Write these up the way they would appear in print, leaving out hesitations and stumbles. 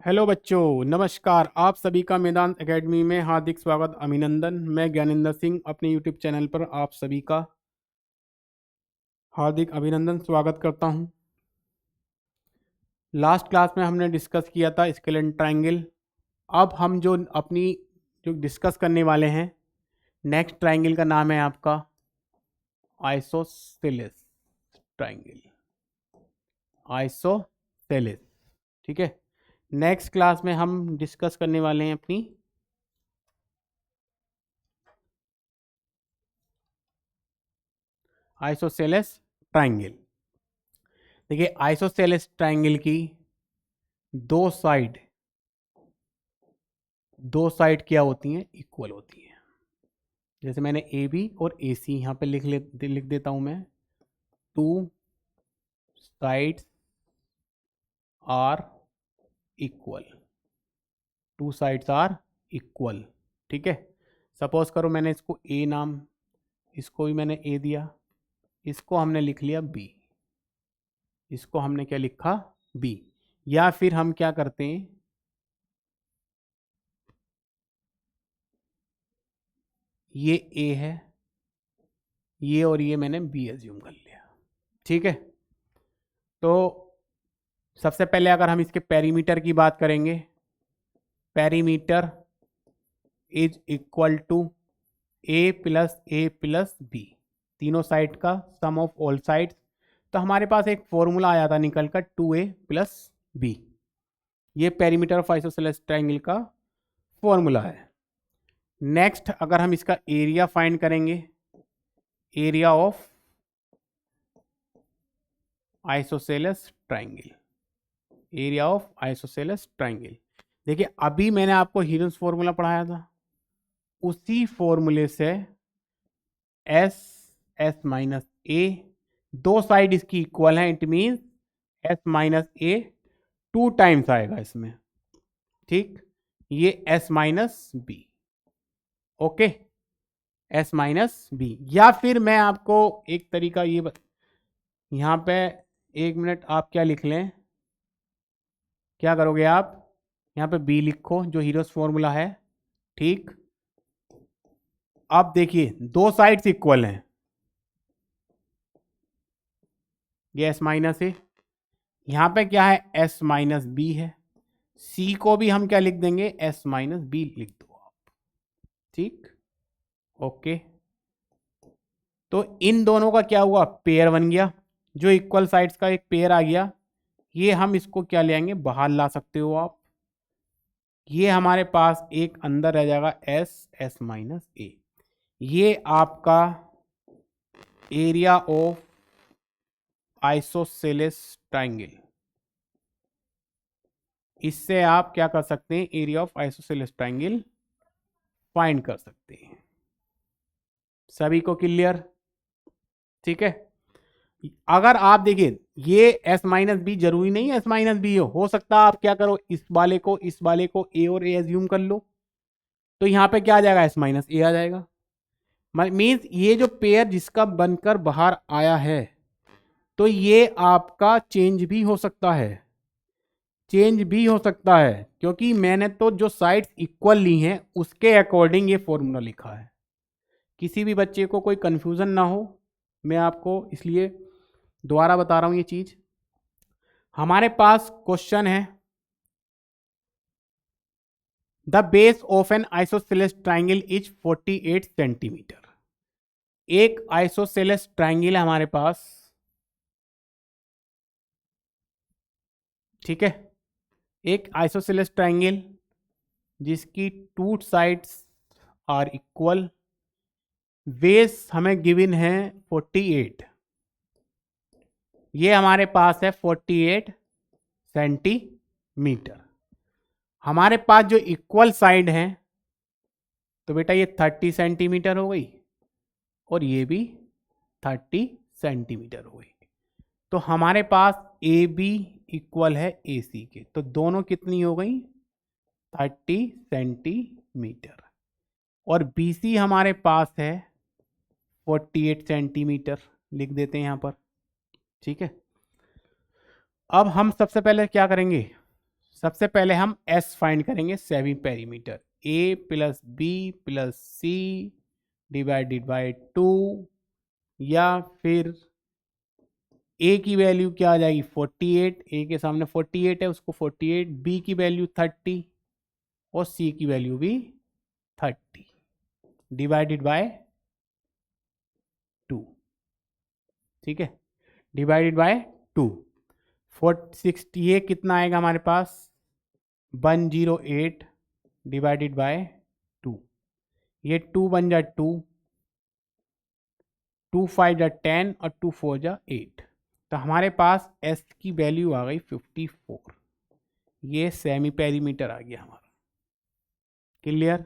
Hello बच्चों, नमस्कार। आप सभी का मैदान एकेडमी में हार्दिक स्वागत, अभिनंदन। मैं ज्ञानेंद्र सिंह अपने यूट्यूब चैनल पर आप सभी का हार्दिक अभिनंदन स्वागत करता हूं। लास्ट क्लास में हमने डिस्कस किया था स्केलेटन ट्रायंगल। अब हम जो डिस्कस करने वाले हैं, नेक्स्ट ट्रायंगल का नाम है आपका आइसोसेलेस ट्रायंगल। आइसोसेलेस, ठीक है। नेक्स्ट क्लास में हम डिस्कस करने वाले हैं अपनी आइसोसेलेस ट्रायंगल। देखिए, आइसोसेलेस ट्रायंगल की दो साइड क्या होती हैं? इक्वल होती हैं। जैसे मैंने ए बी और ए सी यहाँ पे लिख देता हूं मैं। Two sides are equal. Two sides are equal, ठीक है। सपोज करो मैंने इसको ए नाम, इसको भी मैंने ए दिया, इसको हमने लिख लिया बी, इसको हमने क्या लिखा? बी। या फिर हम क्या करते हैं, ये ए है, ये और ये मैंने बी एज्यूम कर लिया, ठीक है। तो सबसे पहले अगर हम इसके पेरीमीटर की बात करेंगे, perimeter is equal to a plus b, तीनों साइड का सम ऑफ ऑल साइड्स। तो हमारे पास एक फॉर्मूला आया था निकल कर 2a प्लस बी। ये पेरीमीटर ऑफ आइसोसेलेस ट्रायंगल का फॉर्मूला है। नेक्स्ट अगर हम इसका एरिया फाइंड करेंगे, area of isosceles triangle, area of isosceles triangle. देखिए, अभी मैंने आपको हीरोस फॉर्मूला पढ़ाया था, उसी फॉर्मूले से एस एस माइनस ए, दो साइड इसकी इक्वल है, it mean s minus a 2 times आएगा इसमें, ठीक। ये s minus b, okay, s minus b. या फिर मैं आपको एक तरीका यहां पे 1 मिनट आप क्या लिख लें, क्या करोगे आप? यहां पे बी लिखो जो हीरोस फॉर्मूला है, ठीक। अब देखिए, दो साइड्स इक्वल हैं, ये एस माइनस ए, यहां पे क्या है? एस माइनस बी है। सी को भी हम क्या लिख देंगे? एस माइनस बी लिख दो आप, ठीक, ओके। तो इन दोनों का क्या हुआ? पेयर बन गया। जो इक्वल साइड्स का एक पेयर आ गया, ये हम इसको क्या ले आएंगे? बाहर ला सकते हो आप। ये हमारे पास एक अंदर रह जाएगा एस एस माइनस ए। ये आपका एरिया ऑफ आइसोसेलेस ट्रायंगल। इससे आप क्या कर सकते हैं? Area of isosceles triangle find कर सकते हैं। सभी को क्लियर? ठीक है। अगर आप देखिए, ये एस माइनस बी जरूरी नहीं है एस माइनस बी हो सकता है आप क्या करो, इस वाले को ए और ए एज्यूम कर लो, तो यहां पे क्या आ जाएगा? एस माइनस ए आ जाएगा। मीन्स ये जो पेयर जिसका बनकर बाहर आया है, तो ये आपका चेंज भी हो सकता है, चेंज भी हो सकता है, क्योंकि मैंने तो जो साइड्स इक्वल ली हैं उसके अकॉर्डिंग ये फॉर्मूला लिखा है। किसी भी बच्चे को कोई कंफ्यूजन ना हो, मैं आपको इसलिए दोबारा बता रहा हूं ये चीज। हमारे पास क्वेश्चन है, the base of an isosceles triangle is 48 centimetre. एक आइसोसेलेस ट्राइंगल है हमारे पास, ठीक है। एक आइसोसेलेस ट्राइंगल जिसकी two sides are equal, base हमें गिवन है 48, ये हमारे पास है 48 सेंटीमीटर। हमारे पास जो इक्वल साइड है, तो बेटा ये 30 सेंटीमीटर हो गई और ये भी 30 सेंटीमीटर हो गई। तो हमारे पास ए बी इक्वल है ए सी के, तो दोनों कितनी हो गई? 30 सेंटीमीटर। और बी सी हमारे पास है 48 सेंटीमीटर, लिख देते हैं यहां पर, ठीक है। अब हम सबसे पहले क्या करेंगे? सबसे पहले हम एस फाइंड करेंगे, semi perimeter, a plus b plus c divided by 2, या फिर ए की वैल्यू क्या आ जाएगी 48, ए के सामने 48 है, उसको 48, बी की वैल्यू 30 और सी की वैल्यू भी 30 डिवाइडेड बाय 2, ठीक है, डिवाइडेड बाय 2, 460, ये कितना आएगा हमारे पास 108 डिवाइडेड बाय 2, ये 2 बन जा 2, 2 5 जा 10 और 2 4 जा 8, तो हमारे पास एस की वैल्यू आ गई 54, ये सेमी पेरीमीटर आ गया हमारा। क्लियर?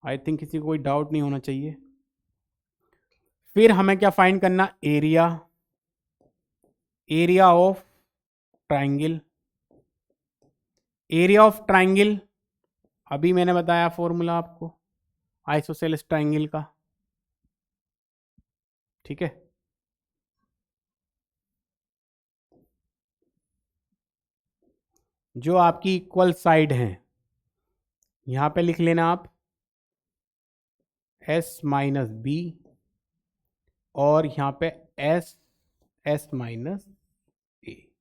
आई थिंक किसी को कोई डाउट नहीं होना चाहिए। फिर हमें क्या फाइंड करना, area, area of triangle, area of triangle अभी मैंने बताया फॉर्मूला आपको आइसोसेलेस ट्राइंगल का, ठीक है। जो आपकी इक्वल साइड हैं यहां पे लिख लेना आप एस माइनस बी, और यहां पे एस एस माइनस ए,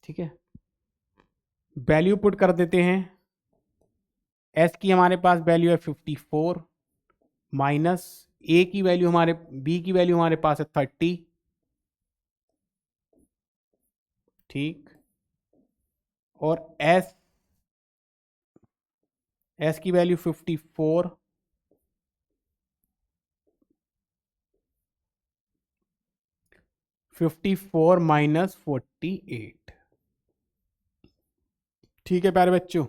ठीक है। वैल्यू पुट कर देते हैं, एस की हमारे पास वैल्यू है 54 माइनस ए की वैल्यू हमारे, बी की वैल्यू हमारे पास है 30, ठीक, और एस एस की वैल्यू 54, माइनस 48, ठीक है प्यारे बच्चों।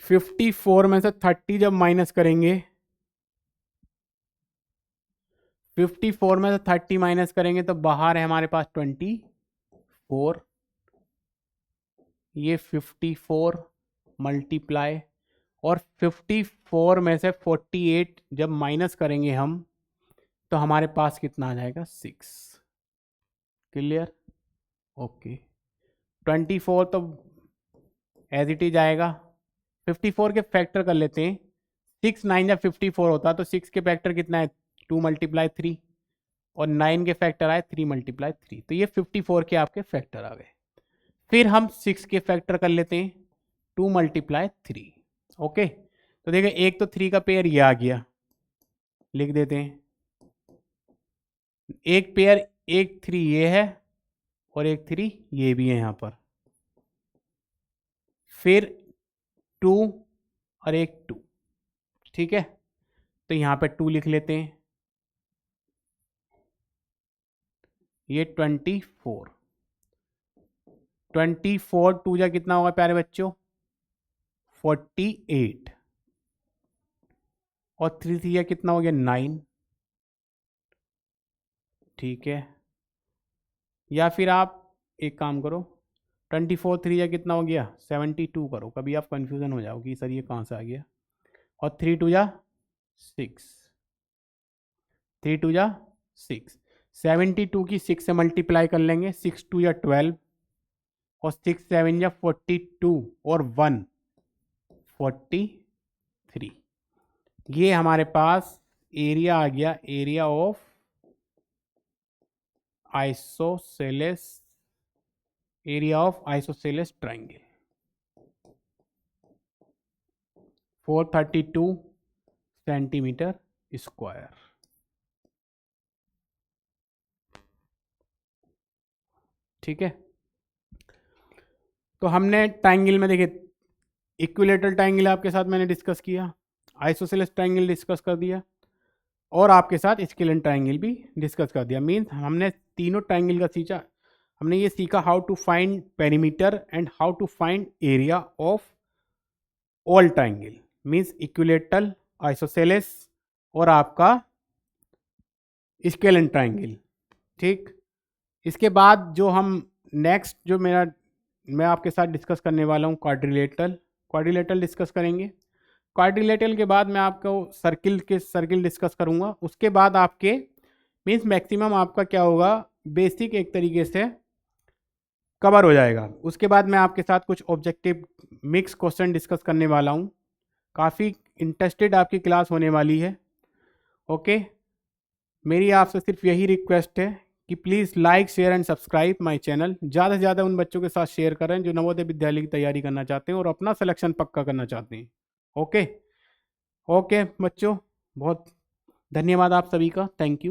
54 में से 30 जब माइनस करेंगे, 54 में से 30 माइनस करेंगे तो बाहर है हमारे पास 24, ये 54 मल्टीप्लाई, और 54 में से 48 जब माइनस करेंगे हम तो हमारे पास कितना आ जाएगा 6। क्लियर? ओके, 24 तो एज इट इज आएगा, 54 के फैक्टर कर लेते हैं, 6 9 जब 54 होता तो 6 के फैक्टर कितना है 2 मल्टीप्लाई 3, और 9 के फैक्टर आए 3 मल्टीप्लाई 3, तो ये 54 के आपके फैक्टर आ गए। फिर हम 6 के फैक्टर कर लेते हैं 2 मल्टीप्लाई 3, ओके, तो देखिए एक तो 3 का पेयर ये आ गया, लिख देते हैं, एक पेयर, एक 3 ये है और एक 3 ये भी है यहां पर, फिर 2 और एक 2, ठीक है, तो यहां पे 2 लिख लेते हैं, ये 24, 2 जा कितना होगा प्यारे बच्चों 48, और 3 जा कितना हो गया 9, ठीक है, या फिर आप एक काम करो 24 3 जा कितना हो गया 72 करो, कभी आप कंफ्यूजन हो जाओ कि सर ये कहाँ से आ गया, और 3 2 जा 6, 3 2 जा 6, 72 की 6 से मल्टीप्लाई कर लेंगे, 6 2 जा 12, और 6 7 जा 42, और 1 43, ये हमारे पास एरिया आ गया, area of isosceles, area of isosceles triangle 432 centimetre square. ठीक है, तो हमने ट्राइंगल में देखिए इक्विलेटरल ट्राइंगल आपके साथ मैंने डिस्कस किया, आइसोसेलेस ट्राइंगल डिस्कस कर दिया, और आपके साथ स्केलेन ट्राइंगल भी डिस्कस कर दिया। मीन्स हमने तीनों ट्राइंगल का सीखा, हमने ये सीखा how to find perimeter and how to find area of all triangle, means equilateral, isosceles और आपका स्केलेन ट्राइंगल। ठीक, इसके बाद जो हम नेक्स्ट जो मैं आपके साथ डिस्कस करने वाला हूँ क्वाड्रिलेटरल डिस्कस करेंगे। क्वाड्रिलेटरल के बाद मैं आपको सर्किल डिस्कस करूँगा। उसके बाद आपके मीन्स मैक्सिमम आपका क्या होगा, बेसिक एक तरीके से कवर हो जाएगा। उसके बाद मैं आपके साथ कुछ ऑब्जेक्टिव मिक्स क्वेश्चन डिस्कस करने वाला हूँ। काफ़ी इंटरेस्टेड आपकी क्लास होने वाली है। ओके, मेरी आपसे सिर्फ यही रिक्वेस्ट है कि please like share and subscribe my channel. ज़्यादा से ज़्यादा उन बच्चों के साथ शेयर करें जो नवोदय विद्यालय की तैयारी करना चाहते हैं और अपना सिलेक्शन पक्का करना चाहते हैं। ओके ओके बच्चों, बहुत धन्यवाद आप सभी का। Thank you.